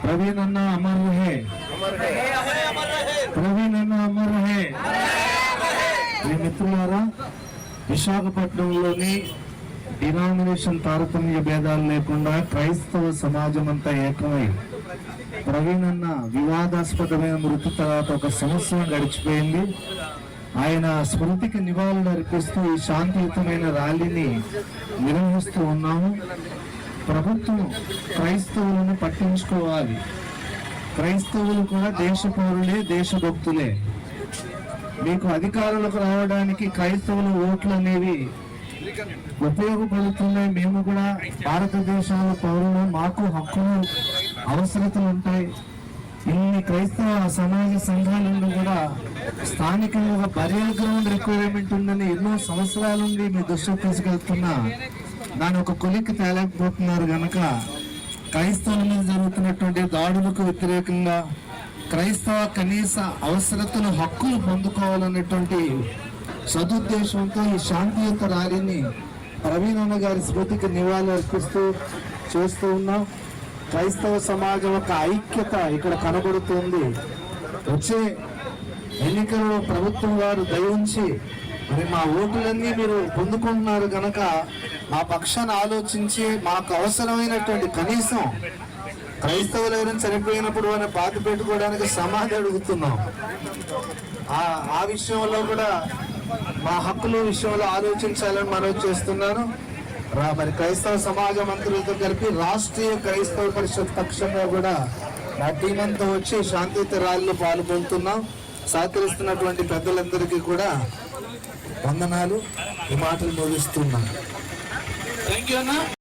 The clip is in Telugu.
प्रवीण अन्ना अमर रहे, प्रवीण अन्ना अमर रहे। మిత్రులారా, విశాఖపట్నంలోని డినామినేషన్ తారతమ్య భేదాలు లేకుండా క్రైస్తవ సమాజం అంతా ఏకమై ప్రవీణ్ అన్న వివాదాస్పదమైన మృతి తర్వాత ఒక సంవత్సరం గడిచిపోయింది. ఆయన స్మృతికి నివాళులు అర్పిస్తూ ఈ శాంతియుతమైన ర్యాలీని నిర్వహిస్తూ ఉన్నాము. ప్రభుత్వం క్రైస్తవులను పట్టించుకోవాలి. క్రైస్తవులు కూడా దేశ పౌరులే, దేశభక్తులే. మీకు అధికారులకు రావడానికి క్రైస్తవుల ఓట్లు అనేవి ఉపయోగపడుతున్నాయి. మేము కూడా భారతదేశంలో పౌరులు, మాకు హక్కులు, అవసరతలు ఉంటాయి. ఇన్ని క్రైస్తవ సమాజ సంఘాలను కూడా స్థానికంగా బరియల్ గ్రౌండ్ రిక్వైర్మెంట్ ఉందని ఎన్నో సంవత్సరాల నుండి మీ దృష్టికి తీసుకెళ్తున్నా దాని ఒక కొలిక్కి తేలేకపోతున్నారు. కనుక క్రైస్తవుల మీద జరుగుతున్నటువంటి దాడులకు వ్యతిరేకంగా క్రైస్తవ కనీస అవసరతలు, హక్కులు పొందుకోవాలనేటువంటి సదుద్దేశంతో ఈ శాంతియుత ర్యాలీని ప్రవీణ్ అన్న గారి స్మృతికి నివాళులు అర్పిస్తూ చేస్తూ ఉన్నాం. క్రైస్తవ సమాజం ఒక ఐక్యత ఇక్కడ కనబడుతుంది. వచ్చే ఎన్నికల్లో ప్రభుత్వం వారు దయ ఉంచి మరి మా ఓటులన్నీ మీరు పొందుకుంటున్నారు కనుక మా పక్షాన్ని ఆలోచించి మాకు అవసరమైనటువంటి కనీసం క్రైస్తవులు ఎవరైనా చనిపోయినప్పుడు వారిని బాధ పెట్టుకోవడానికి సమాధి అడుగుతున్నాం. ఆ విషయంలో కూడా మా హక్కుల విషయంలో ఆలోచించాలని మనవి చేస్తున్నాను. మరి క్రైస్తవ సమాజ మంత్రులతో కలిపి రాష్ట్రీయ క్రైస్తవ పరిషత్ పక్షంగా కూడా మా టీం అంతా వచ్చి శాంతియుత ర్యాలీలో పాల్గొంటున్నాం. సహకరిస్తున్నటువంటి పెద్దలందరికీ కూడా వందనాలు. ఈ మాటలు ముగిస్తున్నాను. థ్యాంక్ యూ అన్న.